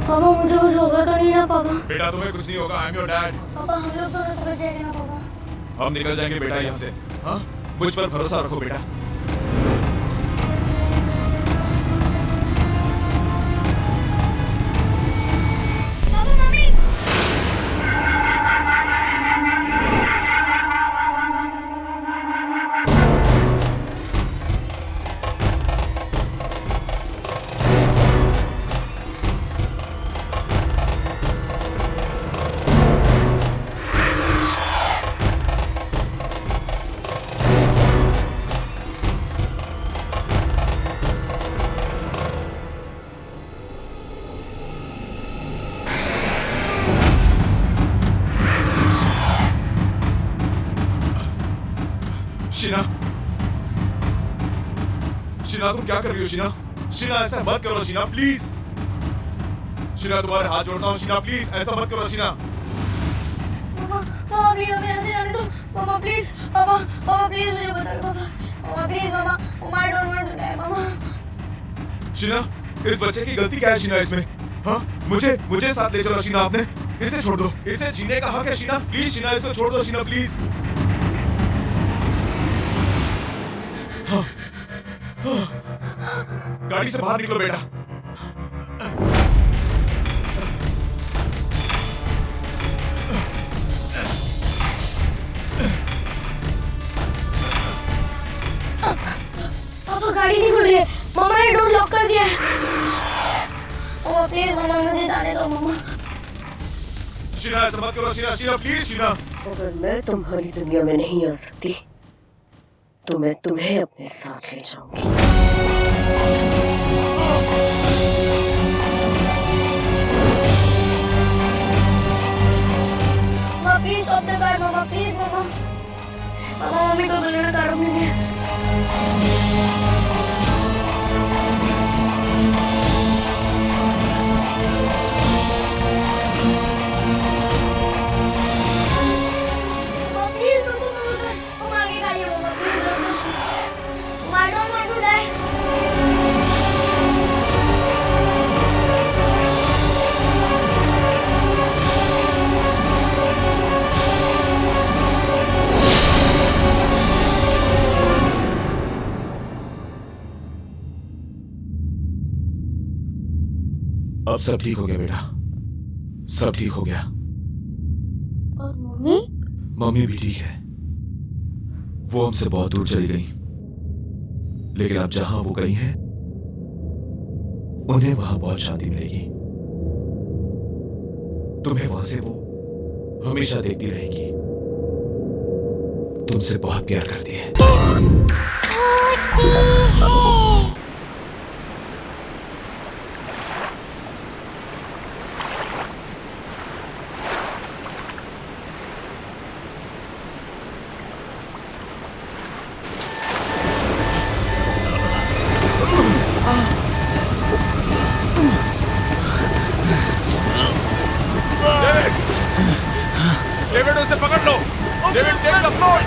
पापा मुझे कुछ होगा तो नहीं ना पापा? बेटा तुम्हें कुछ नहीं होगा, आई एम योर डैड। पापा हम लोग दोनों तो बच जाएंगे ना पापा? हम निकल जाएंगे बेटा यहाँ से। हाँ, मुझ पर भरोसा रखो बेटा। शीना, शीना तुम क्या कर रही हो शीना? शीना ऐसा मत करो शीना, प्लीज। शीना तुम्हारे हाथ जोड़ता हूँ शीना, प्लीज ऐसा मत करो शीना। पापा पापा प्लीज हमें ऐसे जाने दो पापा, प्लीज पापा पापा प्लीज मुझे बता दो पापा, पापा प्लीज पापा, मार डोंट डू पापा। शीना, इस बच्चे की गलती क्या है शीना इसमें? हाँ, मुझे साथ ले चलो शीना, आपने इसे छोड़ दो, इसे जीने का हक है शीना, प्लीज शीना इसको छोड़ दो शीना, प्लीज। हाँ, हाँ, गाड़ी से बाहर निकलो बेटा। पापा गाड़ी नहीं खुल रही है, मामा ने डोर लॉक कर दिया है। मामा प्लीज मामा मुझे जाने दो मामा। शीना ऐसा मत करो शीना, शीना प्लीज शीना। अगर मैं तुम्हारी दुनिया में नहीं आ सकती तो मैं तुम्हें अपने साथ ले जाऊंगी। मामा प्लीज स्टॉप द कार मामा, प्लीज मामा। मामा मम्मी को बुलाना कार में है। अब सब ठीक हो गया बेटा, सब ठीक हो गया। और मम्मी? मम्मी भी ठीक है। वो हमसे बहुत दूर चली गई, लेकिन अब जहां वो गई हैं, उन्हें वहां बहुत शांति मिलेगी। तुम्हें वहां से वो हमेशा देखती रहेगी। तुमसे बहुत प्यार करती है। डेविड उसे पकड़ लो। David take the floor.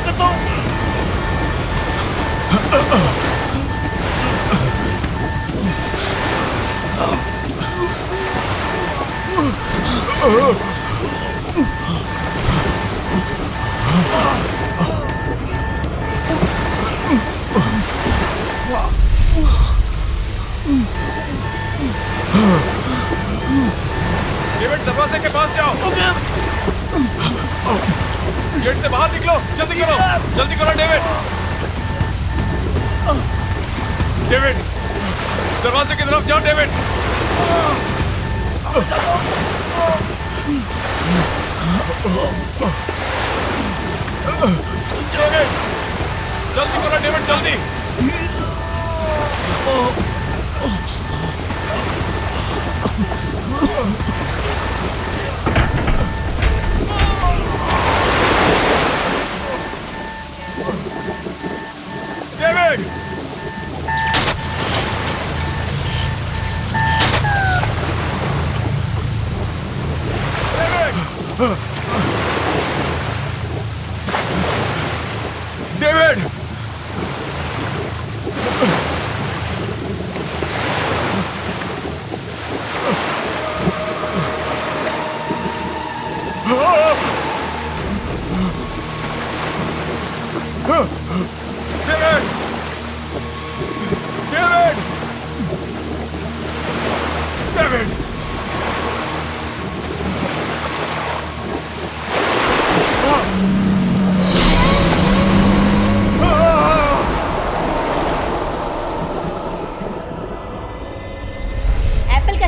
David दरवाजे के पास जाओ। गेट से बाहर निकलो, जल्दी करो डेविड। डेविड दरवाजे की तरफ जाओ डेविड। डेविड जल्दी करो डेविड, जल्दी। डेविड डेविड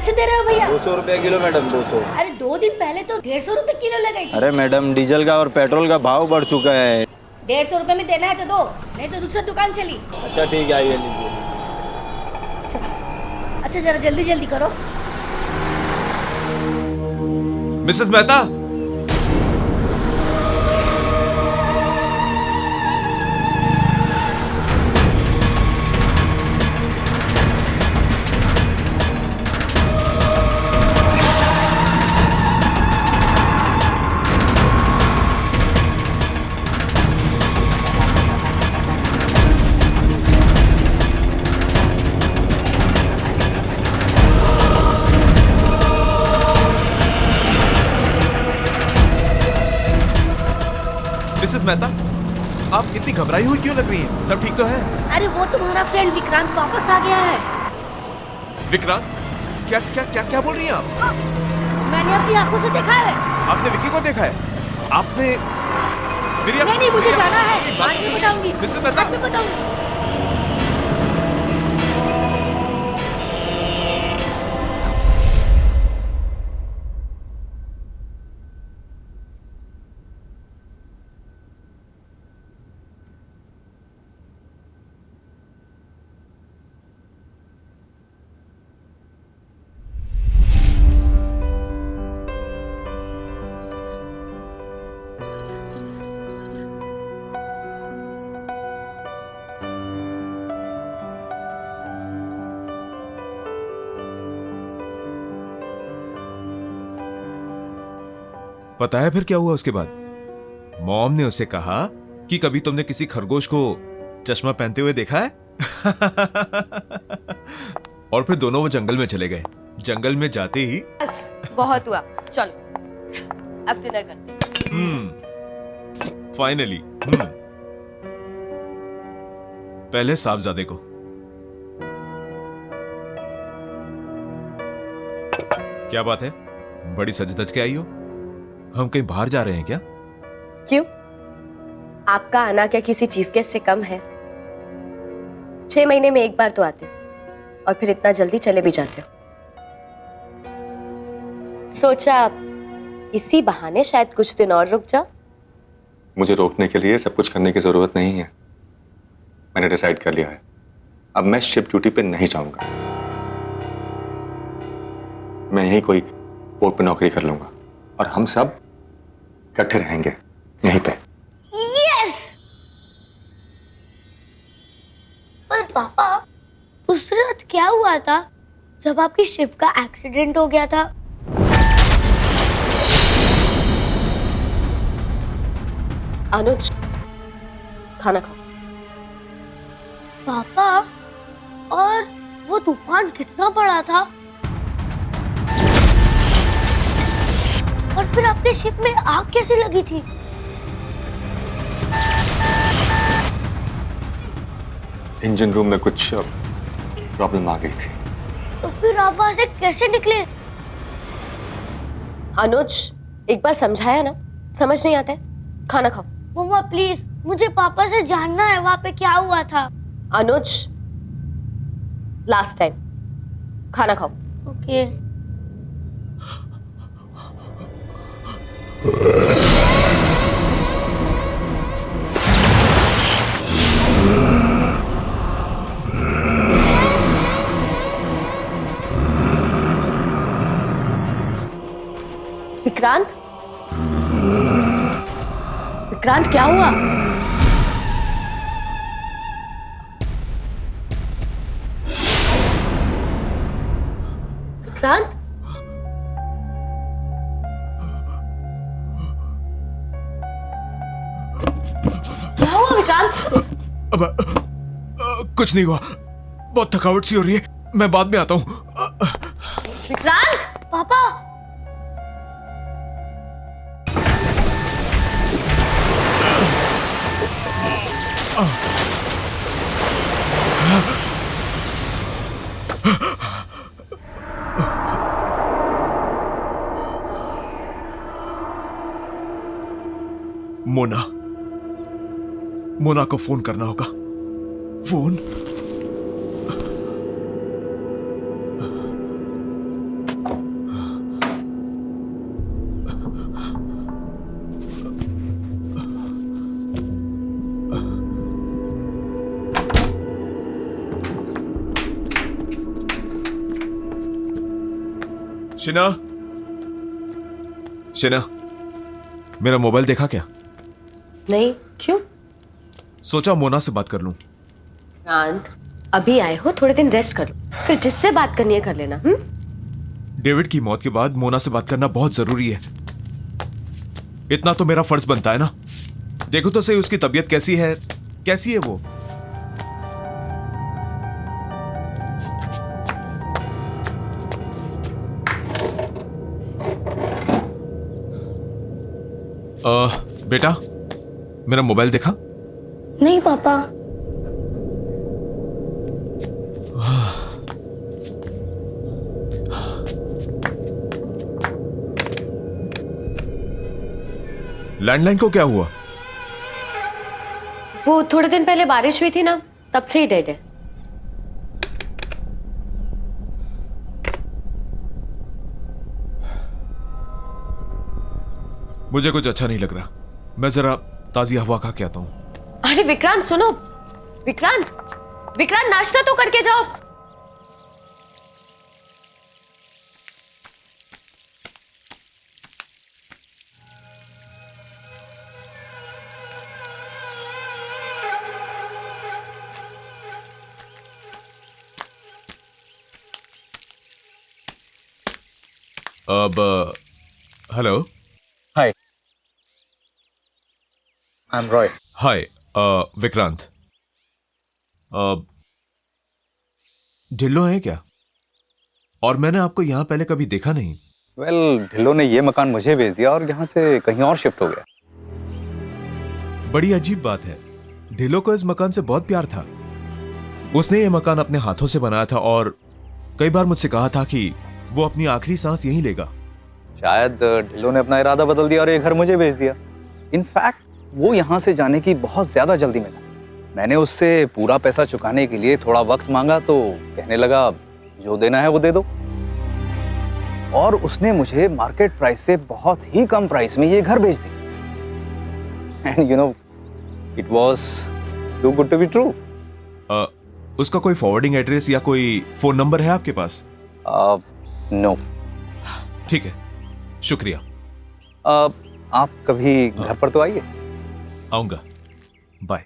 कैसे दे रहे हो भैया? 200 रुपये किलो मैडम, 200। अरे 2 दिन पहले तो 150 रुपए किलो लगाई थी। अरे मैडम, डीजल का और पेट्रोल का भाव बढ़ चुका है। 150 रुपए में देना है तो दो, नहीं तो दूसरी दुकान चली। अच्छा ठीक है, आइए लीजिए। अच्छा जरा जल्दी जल्दी करो। मिसेस मेहता, मिसेस मेहता, आप इतनी घबराई हुई क्यों लग रही हैं? सब ठीक तो है? अरे वो तुम्हारा फ्रेंड विक्रांत वापस आ गया है। विक्रांत? क्या क्या क्या क्या बोल रही हैं आप? मैंने अपनी आंखों से देखा है। आपने विक्की को देखा है? आपने मेरी नहीं मुझे जाना है, बात बाद में सुनिए। बताऊंगी। मिसेस मेहता, बाद में बताऊंगी। पता है फिर क्या हुआ उसके बाद? मॉम ने उसे कहा कि कभी तुमने किसी खरगोश को चश्मा पहनते हुए देखा है? और फिर दोनों वो जंगल में चले गए। जंगल में जाते ही बस बहुत हुआ, चलो अब डिनर करते हैं। फाइनली पहले साहबजादे को। क्या बात है, बड़ी सज धज के आई हो? हम कहीं बाहर जा रहे हैं क्या? क्यों? आपका आना क्या किसी चीफ गेस्ट से कम है? 6 महीने में एक बार तो आते हो और फिर इतना जल्दी चले भी जाते हो। सोचा इसी बहाने शायद कुछ दिन और रुक जाओ। मुझे रोकने के लिए सब कुछ करने की जरूरत नहीं है। मैंने डिसाइड कर लिया है, अब मैं शिप ड्यूटी पे नहीं जाऊंगा। मैं यहीं कोई पोर्ट पे नौकरी कर लूंगा और हम सब इकट्ठे रहेंगे यहीं पे। यस! पर पापा, उस रात क्या हुआ था जब आपकी शिप का एक्सीडेंट हो गया था? अनुज, खाना खाओ। पापा, और वो तूफान कितना बड़ा था? और फिर आपके शिप में आग कैसे लगी थी? इंजन रूम में कुछ प्रॉब्लम आ गई थी। तो फिर आप वहां से कैसे निकले? अनुज, एक बार समझाया ना, समझ नहीं आता है। खाना खाओ। मम्मा प्लीज, मुझे पापा से जानना है वहां पे क्या हुआ था। अनुज, लास्ट टाइम, खाना खाओ। ओके। विक्रांत, विक्रांत क्या हुआ? विक्रांत, क्या हुआ विक्रांत? अब कुछ नहीं हुआ, बहुत थकावट सी हो रही है, मैं बाद में आता हूँ। विक्रांत, पापा, मोना, मोना को फोन करना होगा। फोन। शिना, शिना, मेरा मोबाइल देखा क्या? नहीं, क्यों? सोचा मोना से बात कर लूं। विक्रांत, अभी आए हो, थोड़े दिन रेस्ट कर लो, फिर जिससे बात करनी है कर लेना। डेविड की मौत के बाद मोना से बात करना बहुत जरूरी है। इतना तो मेरा फर्ज बनता है ना। देखो तो सही उसकी तबीयत कैसी है वो। बेटा, मेरा मोबाइल देखा? नहीं पापा। लैंडलाइन को क्या हुआ? वो थोड़े दिन पहले बारिश हुई थी ना, तब से ही डेड है। मुझे कुछ अच्छा नहीं लग रहा। मैं जरा ताजी हवा खा के आता हूं। अरे विक्रांत सुनो, विक्रांत, विक्रांत नाश्ता तो करके जाओ। अब hello. Hi, I am Roy. Hi Vikrant. ढिल्लो है क्या? और मैंने आपको यहाँ पहले कभी देखा नहीं। वेल, ढिल्लो ने ये मकान मुझे भेज दिया और यहाँ से कहीं और शिफ्ट हो गया। बड़ी अजीब बात है। ढिल्लो को इस मकान से बहुत प्यार था। उसने ये मकान अपने हाथों से बनाया था और कई बार मुझसे कहा था कि वो अपनी आखिरी सांस यहीं लेगा। शायद ढिल्लो ने अपना इरादा बदल दिया और ये घर मुझे भेज दिया। इनफैक्ट वो यहाँ से जाने की बहुत ज्यादा जल्दी में था। मैंने उससे पूरा पैसा चुकाने के लिए थोड़ा वक्त मांगा तो कहने लगा जो देना है वो दे दो। और उसने मुझे मार्केट प्राइस से बहुत ही कम प्राइस में ये घर भेज दिया। And you know, it was too good to be true. उसका कोई फॉरवर्डिंग एड्रेस या कोई फोन नंबर है आपके पास? नो। ठीक है, शुक्रिया। आप कभी घर पर तो आइए। आऊंगा, बाय।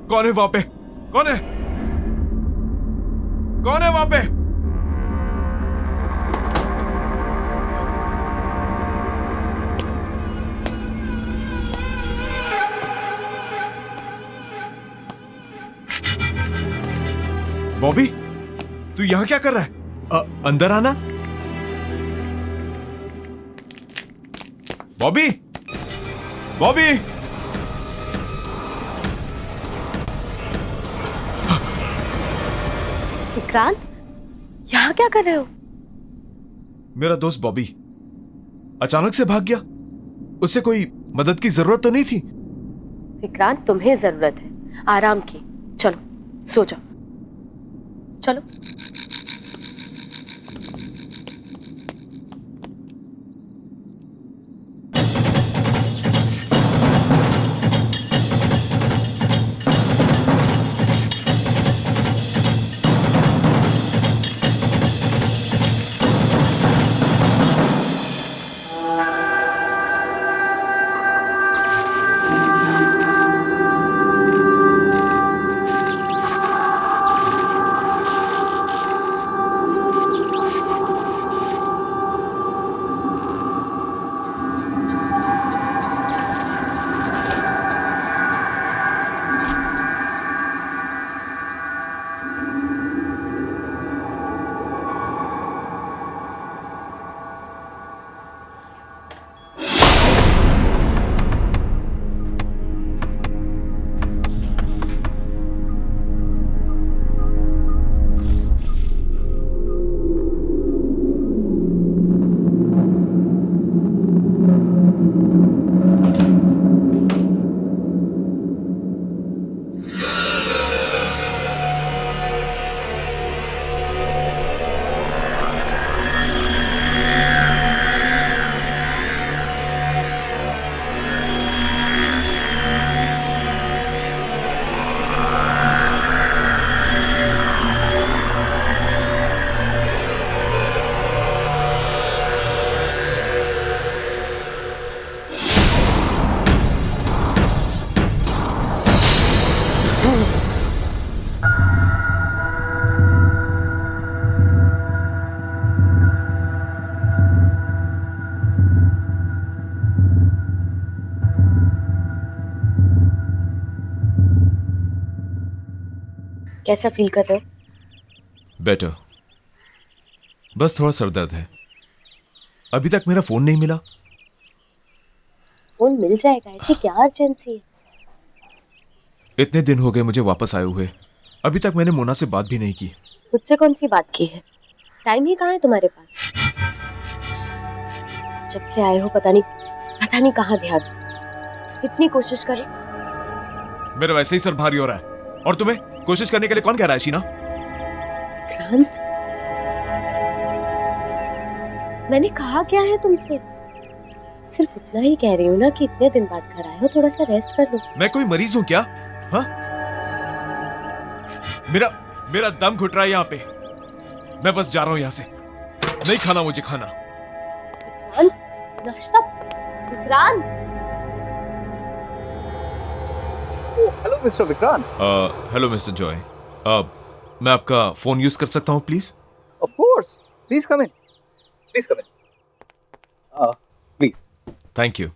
कौन है वहां पे? कौन है? कौन है वहां पे? बॉबी, तू यहां क्या कर रहा है? अंदर आना। बॉबी, बॉबी। विक्रांत, यहाँ क्या कर रहे हो? मेरा दोस्त बॉबी अचानक से भाग गया। उससे कोई मदद की जरूरत तो नहीं थी। विक्रांत, तुम्हें जरूरत है आराम की। चलो सो जाओ। चलो। कैसा फील कर रहे हो? बेटर। बस थोड़ा सर दर्द है। अभी तक मेरा फोन नहीं मिला। फोन मिल जाएगा, ऐसी क्या अर्जेंसी है? इतने दिन हो गए मुझे वापस आए हुए, अभी तक मैंने मोना से बात भी नहीं की। मुझसे कौन सी बात की है? टाइम ही कहाँ है तुम्हारे पास? जब से आए हो पता नहीं कहाँ ध्यान। इतनी कोशिश करो। मेरा वैसे ही सर भारी हो रहा है, और तुम्हें कोशिश करने के लिए कौन कह रहा है शीना? विक्रांत, मैंने कहा क्या है तुमसे? सिर्फ इतना ही कह रही हूँ ना कि इतने दिन बाद घर आए हो, थोड़ा सा रेस्ट कर लो। मैं कोई मरीज हूँ क्या? हाँ? मेरा दम घुट रहा है यहाँ पे। मैं बस जा रहा हूँ यहाँ से। नहीं खाना मुझे खाना। विक्रांत, नाश्ता। Vikrant. Hello mister Vikrant. Hello mister Joy. मैं आपका फोन यूज कर सकता हूँ please? Of course, please come in, please come in, please. Thank you.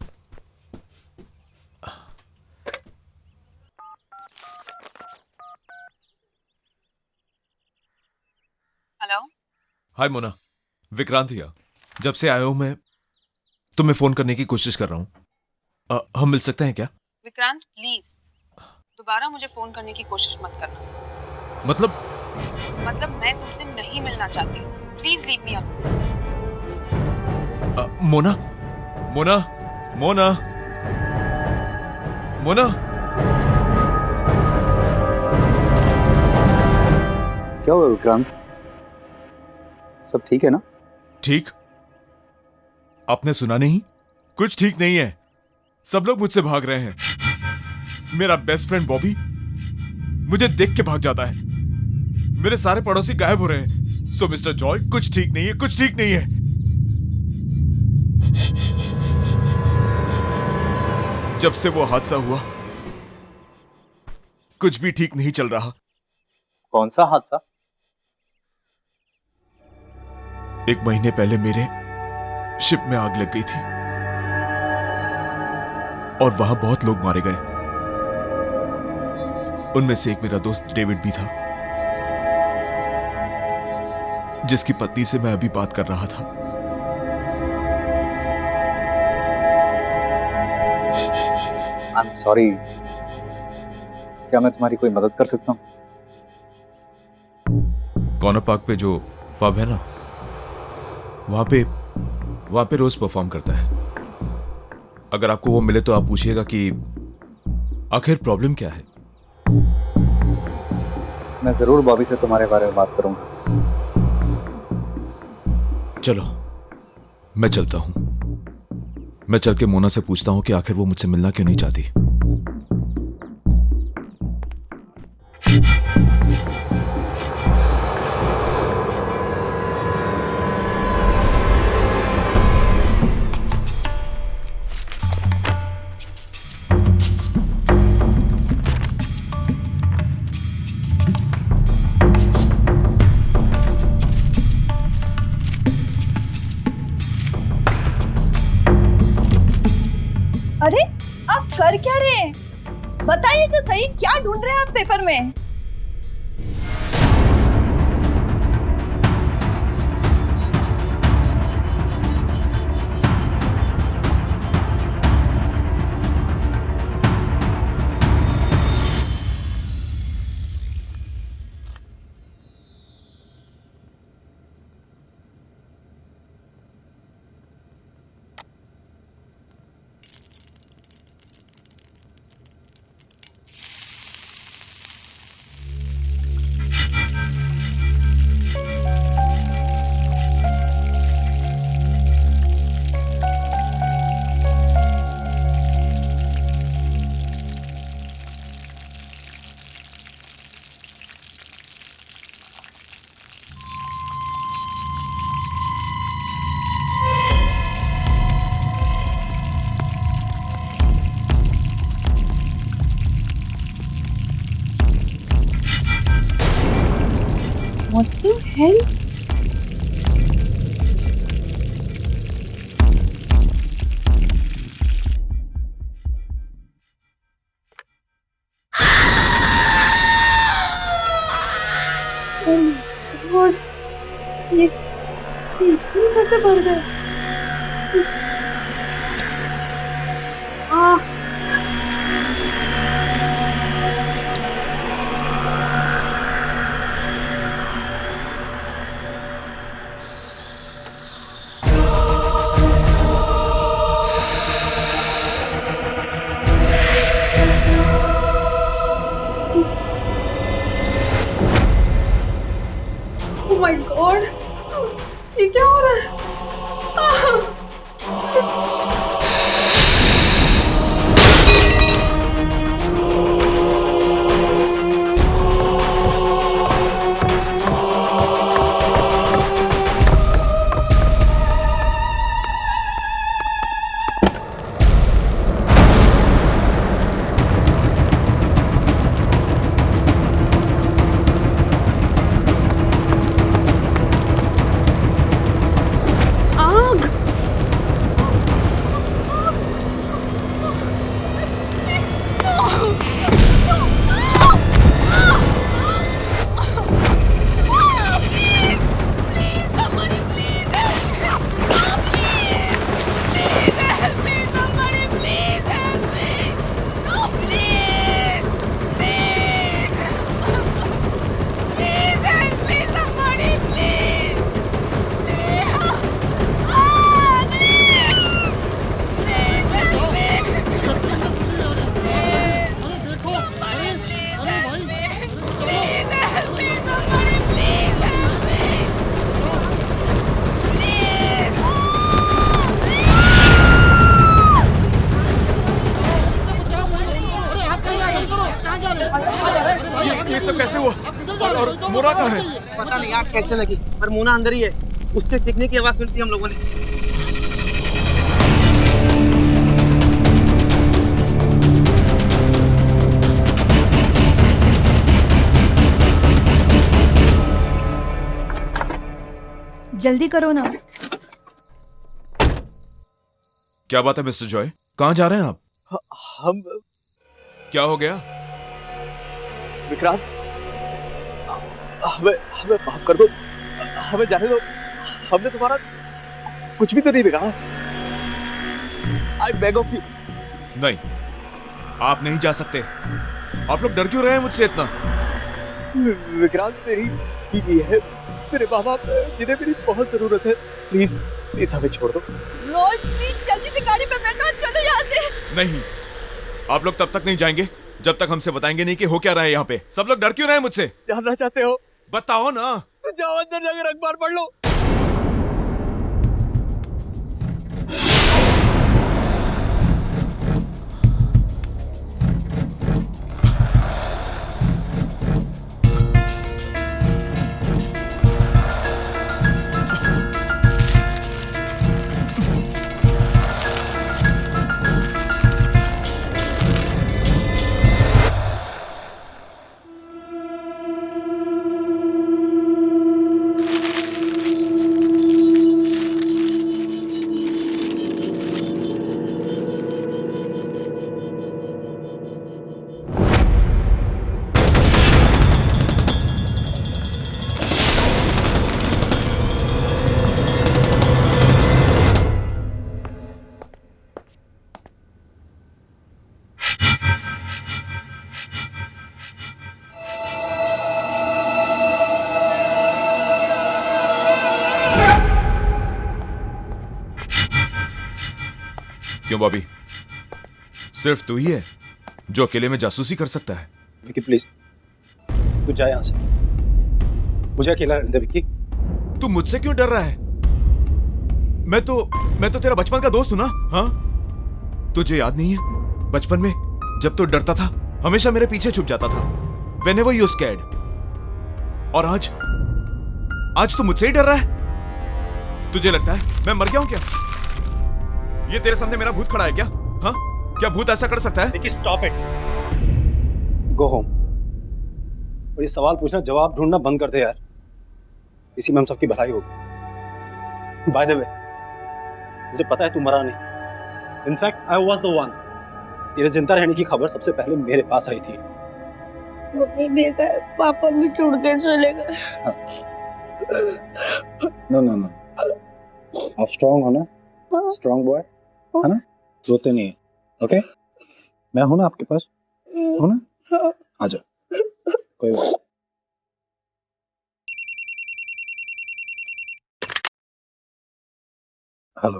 Hello. Hi Mona, Vikrant here. जब से आया हूं मैं तुम्हें फोन करने की कोशिश कर रहा हूं। हम मिल सकते हैं क्या? विक्रांत प्लीज दोबारा मुझे फोन करने की कोशिश मत करना। मतलब मैं तुमसे नहीं मिलना चाहती। Please leave me alone. Mona Mona Mona Mona. क्या हुआ विक्रांत? सब ठीक है ना? ठीक? आपने सुना नहीं? कुछ ठीक नहीं है। सब लोग मुझसे भाग रहे हैं। मेरा बेस्ट फ्रेंड बॉबी मुझे देख के भाग जाता है। मेरे सारे पड़ोसी गायब हो रहे हैं। सो मिस्टर जॉय, कुछ ठीक नहीं है, कुछ ठीक नहीं है। जब से वो हादसा हुआ कुछ भी ठीक नहीं चल रहा। कौन सा हादसा? 1 महीने पहले मेरे शिप में आग लग गई थी और वहां बहुत लोग मारे गए। उनमें से एक मेरा दोस्त डेविड भी था, जिसकी पत्नी से मैं अभी बात कर रहा था। I am sorry. क्या मैं तुम्हारी कोई मदद कर सकता हूँ? कॉर्नर पार्क पे जो पब है ना, वहां पे रोज परफॉर्म करता है। अगर आपको वो मिले तो आप पूछिएगा कि आखिर प्रॉब्लम क्या है। मैं जरूर बॉबी से तुम्हारे बारे में बात करूंगा। चलो मैं चलता हूं। मैं चल के मोना से पूछता हूं कि आखिर वो मुझसे मिलना क्यों नहीं चाहती। अरे आप कर क्या रहे हैं? बताइए तो सही, क्या ढूंढ रहे हैं आप पेपर में? What the hell? Oh my God! ये इतनी कैसे बढ़ गए? Oh my God! ये क्या हो रहा है? ये सब कैसे हुआ? और मोना कहाँ है? पता नहीं आग कैसे लगी, पर मोना अंदर ही है। उसके चीखने की आवाज सुनती हम लोगों ने। जल्दी करो ना। क्या बात है मिस्टर जॉय, कहाँ जा रहे हैं आप? हम क्या हो गया? विक्रांत, हमें हमें माफ कर दो, हमें जाने दो। हमने तुम्हारा कुछ भी तो नहीं बिगाड़ा। I beg of you। नहीं, आप नहीं जा सकते। आप लोग डर क्यों रहे हैं मुझसे इतना? विक्रांत मेरी बीवी है, मेरे माँ बाप जिन्हें मेरी बहुत जरूरत है। प्लीज प्लीज हमें छोड़ दो। रोड प्लीज जल्दी से गाड़ी पे बैठो, चलो यहाँ से। नहीं, आप लोग तब तक नहीं जाएंगे जब तक हमसे बताएंगे नहीं कि हो क्या रहा है यहाँ पे। सब लोग डर क्यों रहे हैं मुझसे? जानना चाहते हो? बताओ ना। तो जाओ अंदर जाकर अखबार पढ़ लो। क्यों बॉबी, सिर्फ तू ही है जो अकेले में जासूसी कर सकता है? विकी प्लीज, तू जा यहां से, मुझे अकेला रहने दे विकी। तू मुझसे क्यों डर रहा है? मैं तो तेरा बचपन का दोस्त हूं ना। हाँ, तुझे याद नहीं है बचपन में जब तू डरता था हमेशा मेरे पीछे छुप जाता था, whenever you scared। और आज तू मुझसे ही डर रहा है? तुझे लगता है मैं मर गया हूं क्या? ये तेरे सामने मेरा भूत खड़ा है क्या? हाँ, क्या भूत ऐसा कर सकता है? Stop it, go home. और ये सवाल पूछना जवाब ढूंढना बंद कर दे यार, इसी में हम सबकी भलाई होगी। बाय द वे, मुझे पता है तू मरा नहीं। In fact I was the one. तेरे जिंदा रहने की खबर सबसे पहले मेरे पास आई थी। मम्मी देखा है, पापा भी छोड़ के चले गए। नो, आप स्ट्रांग हो ना? स्ट्रांग बॉय है ना? रोते नहीं है, ओके? मैं हूं ना आपके पास, हो ना? आ जाओ, कोई बात। हेलो।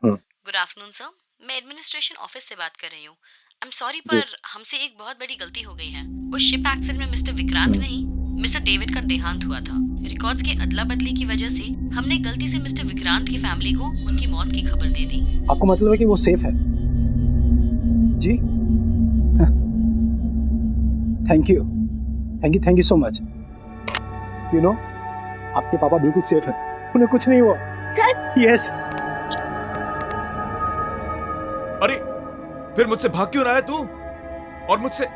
गुड आफ्टरनून सर, मैं एडमिनिस्ट्रेशन ऑफिस से बात कर रही हूँ। आई एम सॉरी पर हमसे एक बहुत बड़ी गलती हो गई है। उस शिप एक्सीडेंट में मिस्टर विक्रांत नहीं, मिस्टर डेविड का देहांत हुआ था। रिकॉर्ड्स के अदला बदली की वजह से हमने गलती से मिस्टर विक्रांत की फैमिली को उनकी मौत की खबर दे दी। आपको मतलब है कि वो सेफ है? जी, thank you so much. You know, आपके पापा बिल्कुल सेफ है, उन्हें कुछ नहीं हुआ। सच? यस। अरे फिर मुझसे भाग क्यों रहा है तू? और मुझसे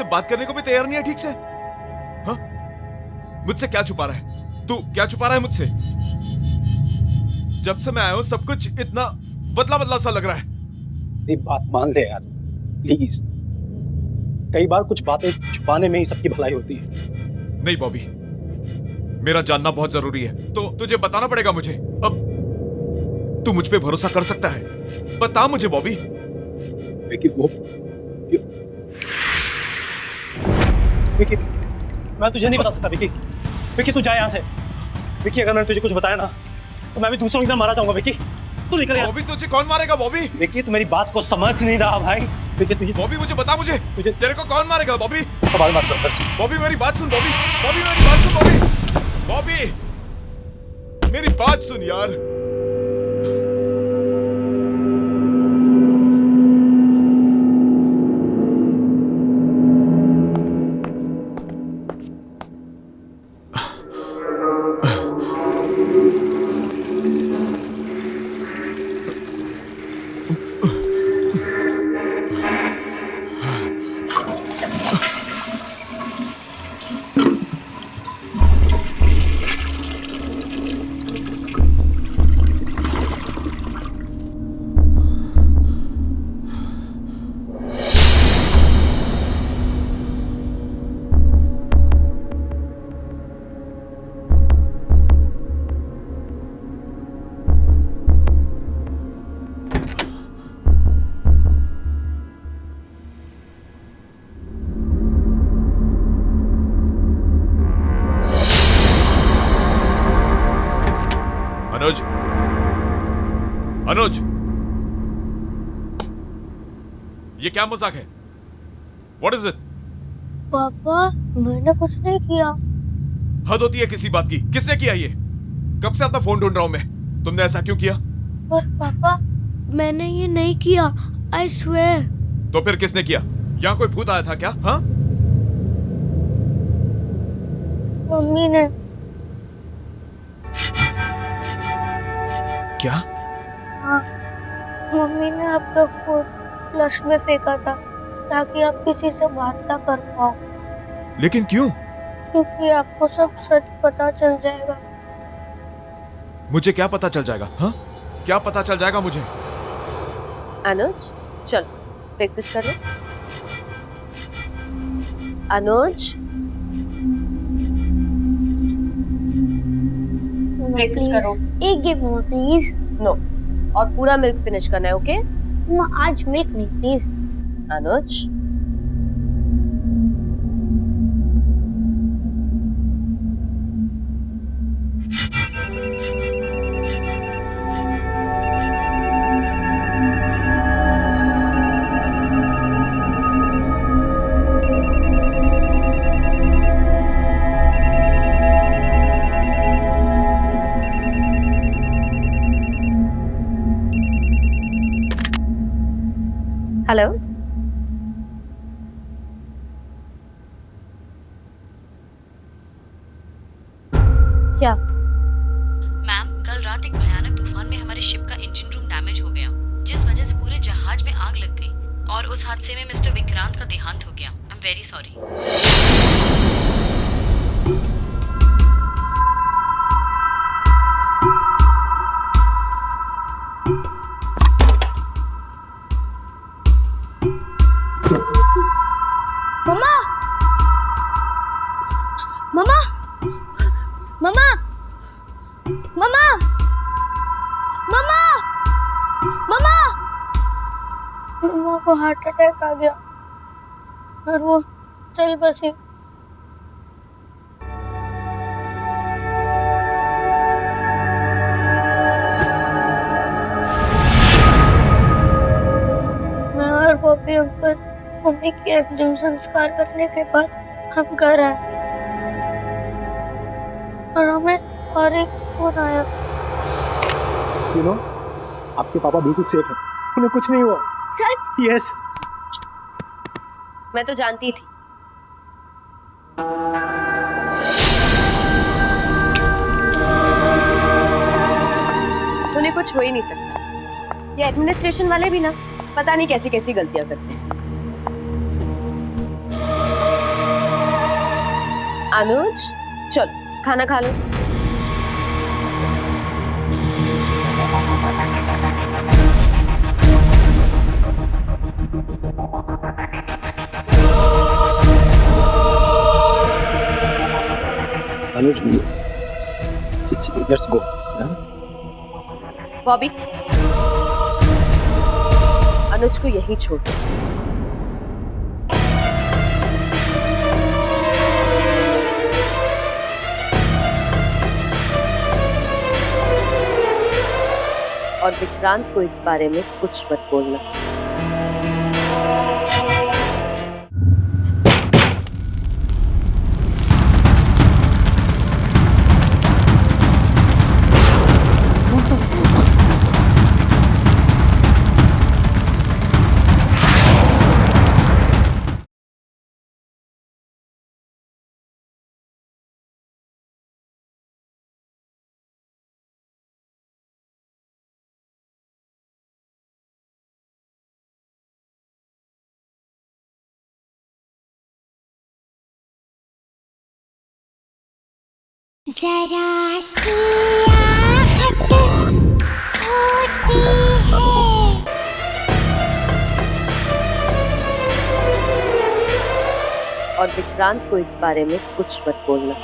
बात करने को भी तैयार नहीं है ठीक से? हाँ, मुझसे क्या छुपा रहा है तू? क्या छुपा रहा है मुझसे? जब से मैं आया हूं सब कुछ इतना बदला बदला सा लग रहा है। मेरी बात मान ले यार, प्लीज। कई बार कुछ बातें छुपाने में ही सबकी भलाई होती है। नहीं बॉबी, मेरा जानना बहुत जरूरी है, तो तुझे बताना पड़ेगा मुझे। अब तू मुझ पे भरोसा कर सकता है, बता मुझे बॉबी। विकी, विकी, मैं तुझे नहीं बता सकता विकी। विकी तू जा यहाँ से। विकी, अगर मैंने तुझे कुछ बताया ना तो मैं भी दूसरों की तरह मारा जाऊंगा। विकी तू निकल यहाँ। बॉबी तुझे कौन मारेगा बॉबी? विकी तू मेरी बात को समझ नहीं रहा भाई। विकी तुझे, बॉबी मुझे बता, मुझे तेरे को कौन मारेगा बॉबी? बाद बात कर। बॉबी मेरी बात सुन बॉबी, बॉबी मेरी बात सुन बॉबी, बॉबी मेरी बात सुन यार। अनुज, अनुज, ये क्या मजाक है? What is it? पापा मैंने कुछ नहीं किया। हद होती है किसी बात की। किसने किया ये? कब से अपना फोन ढूंढ रहा हूं मैं। तुमने ऐसा क्यों किया? पर पापा मैंने ये नहीं किया, आई स्वेयर। तो फिर किसने किया? यहाँ कोई भूत आया था क्या? हाँ? मम्मी ने। क्या? हाँ, मम्मी ने आपका फोन फ्लश में फेंका था ताकि आप किसी से बात ना कर पाओ। लेकिन क्यों? क्योंकि आपको सब सच पता चल जाएगा। मुझे क्या पता चल जाएगा? हाँ? क्या पता चल जाएगा मुझे? अनुज चल ब्रेकफास्ट कर लो। अनुज ब्रेकफास्ट करो। एक गिव मम्मा प्लीज। नो, और पूरा मिल्क फिनिश करना है, ओके? मम्मा आज मिल्क नहीं प्लीज। Anuj hello. क्या? मैम, कल रात एक भयानक तूफान में हमारे शिप का इंजन रूम डैमेज हो गया, जिस वजह से पूरे जहाज में आग लग गई और उस हादसे में मिस्टर विक्रांत का देहांत हो गया। I am very sorry. मम्मा मम्मा मम्मा मम्मा मम्मा मम्मा मम्मा को हार्ट अटैक आ गया और वो चल बसी। मैं और बॉबी अंकल मम्मी के अंतिम संस्कार करने के बाद हम घर आए और हमें और एक फोन आया। यू नो, आपके पापा बिल्कुल सेफ हैं, उन्हें कुछ नहीं हुआ। सच? यस। मैं तो जानती थी। उन्हें कुछ हो ही नहीं सकता। ये एडमिनिस्ट्रेशन वाले भी ना पता नहीं कैसी कैसी गलतियां करते हैं। अनुज चल खाना खा लो। अनुज लेट्स गो। बॉबी अनुज को यही छोड़ दो। और विक्रांत को इस बारे में कुछ मत बोलना। जरा सी आहट होती है। और विक्रांत को इस बारे में कुछ मत बोलना।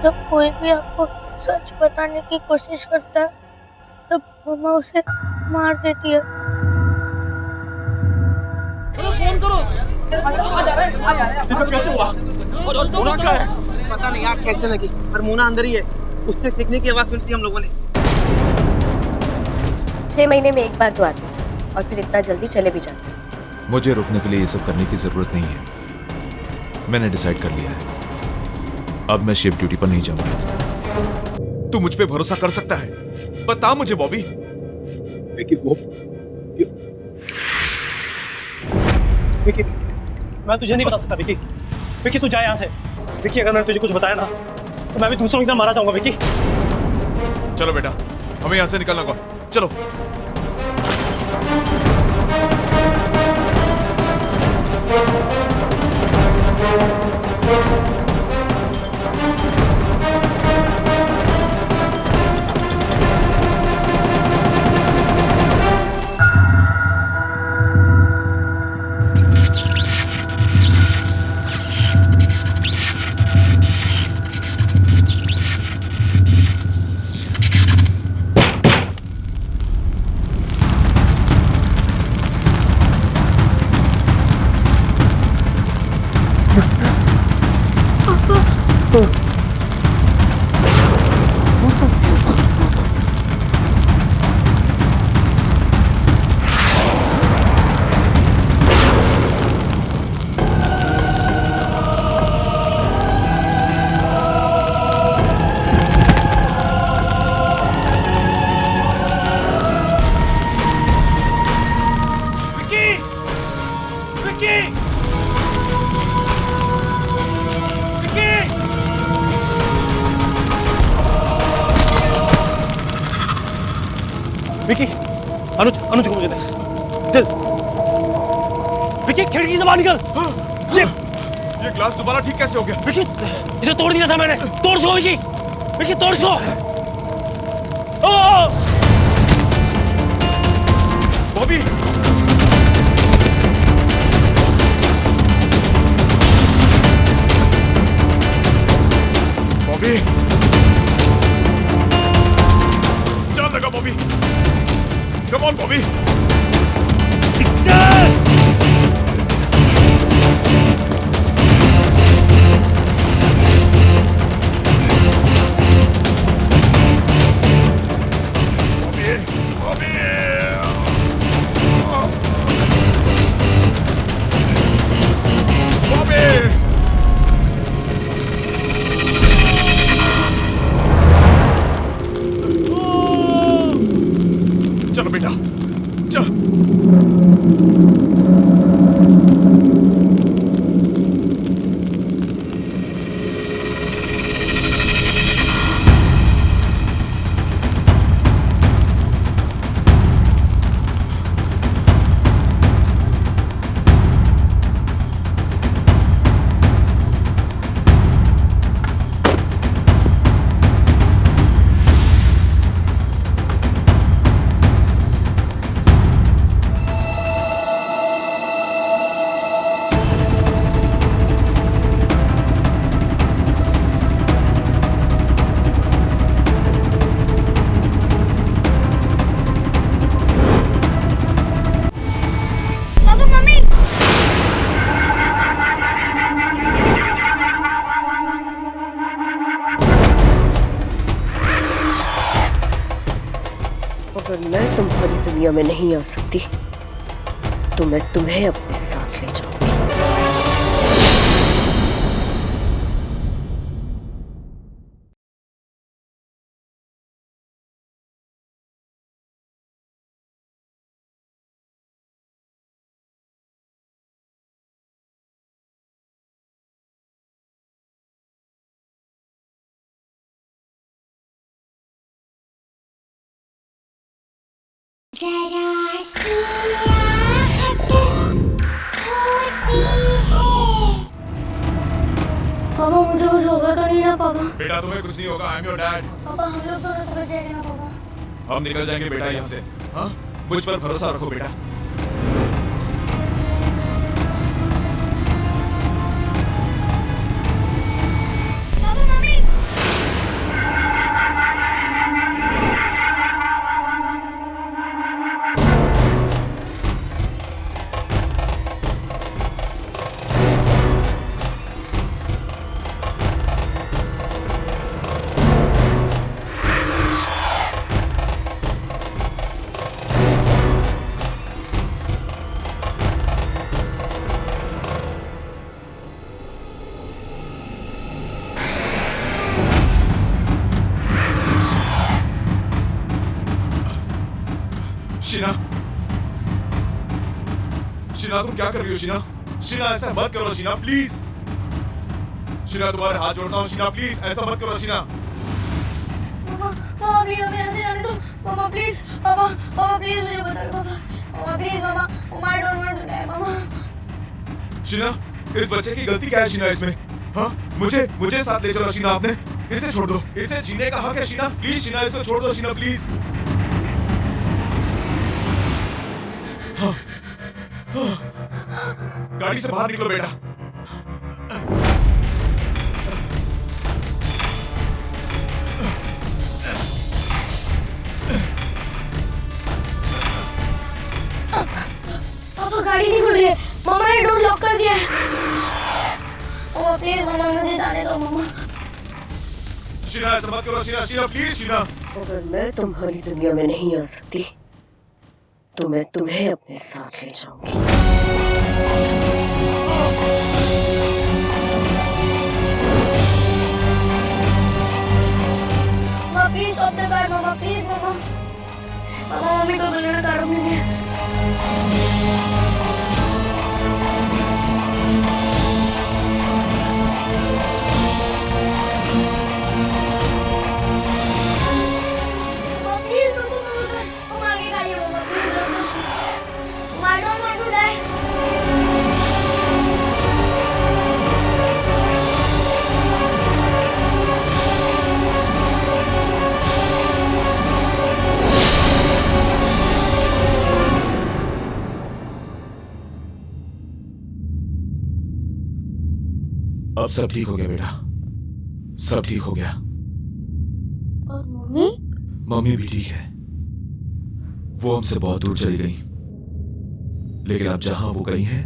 जब कोई भी आपको सच बताने की कोशिश करता है तब मम्मा उसे मार देती है। फोन करो। आ जा रहे हैं। ये सब कैसे हुआ? और मोना कहाँ है? पता नहीं आग कैसे लगी, पर मोना अंदर ही है। उसके सीखने की आवाज सुनती हम लोगों ने। 6 महीने में एक बार तो आते हैं और फिर इतना जल्दी चले भी जाते हैं। मुझे रुकने के लिए ये सब करने की जरूरत नहीं है। मैंने डिसाइड कर लिया है, अब मैं शिफ्ट ड्यूटी पर नहीं जाऊंगा। तू मुझ पे भरोसा कर सकता है? बता मुझे बॉबी। विकी विकी, मैं तुझे नहीं बता सकता विकी। विकी तू जा यहाँ से। विकी अगर मैंने तुझे कुछ बताया ना तो मैं भी दूसरों की तरह मारा जाऊंगा विकी। चलो बेटा, हमें यहाँ से निकलना होगा। चलो। विकी, अनुज अनुज को मुझे दे। दे। विकी खिड़की से बाहर निकल। ये ग्लास दोबारा ठीक कैसे हो गया? विकी, इसे तोड़ दिया था मैंने। तोड़ इसको विकी। विकी तोड़ इसको। बॉबी, बॉबी, जान लगा बॉबी। Come on Bobby. चलो बेटा, चल। अगर मैं तुम्हारी दुनिया में नहीं आ सकती तो मैं तुम्हें अपने साथ ले जाऊंगी। पापा मुझे कुछ होगा तो नहीं ना पापा? बेटा तुम्हें कुछ नहीं होगा। I am your dad. पापा हम लोग दोनों तो बच जाएंगे ना पापा? हम निकल जाएंगे बेटा यहाँ से। हाँ, मुझ पर भरोसा रखो बेटा। Papa mummy. शीना, शीना तुम क्या कर रही हो शीना? शीना ऐसा मत करो शीना, प्लीज। शीना तुम्हारे हाथ जोड़ता हूँ शीना, प्लीज ऐसा मत करो शीना। मामा प्लीज हमें ऐसे जाने दो। मामा प्लीज, पापा पापा प्लीज मुझे बता दो पापा। मामा प्लीज मामा, my don't want to die मामा। शीना, इस बच्चे की गलती क्या है शीना इसमें? हाँ, मुझे साथ ले चलो शीना, आपने इसे छोड़ दो, इसे जीने का हक है शीना, प्लीज शीना इसको छोड़ दो शीना, प्लीज। हाँ, हाँ, गाड़ी से बाहर निकलो बेटा। पापा गाड़ी नहीं खुल रही है, मामा ने डोर लॉक कर दिया है। मामा प्लीज मामा मुझे जाने दो मामा। शीना ऐसा मत करो शीना, शीना प्लीज शीना। अगर मैं तुम्हारी दुनिया में नहीं आ सकती तो मैं तुम्हें अपने साथ ले जाऊंगी। मामा प्लीज स्टॉप द कार मामा, प्लीज मामा। मामा मम्मी को बुलाना कार में है। अब सब ठीक हो गया बेटा, सब ठीक हो गया। और मम्मी? मम्मी भी ठीक है, वो हमसे बहुत दूर चली गई, लेकिन अब जहां वो गई हैं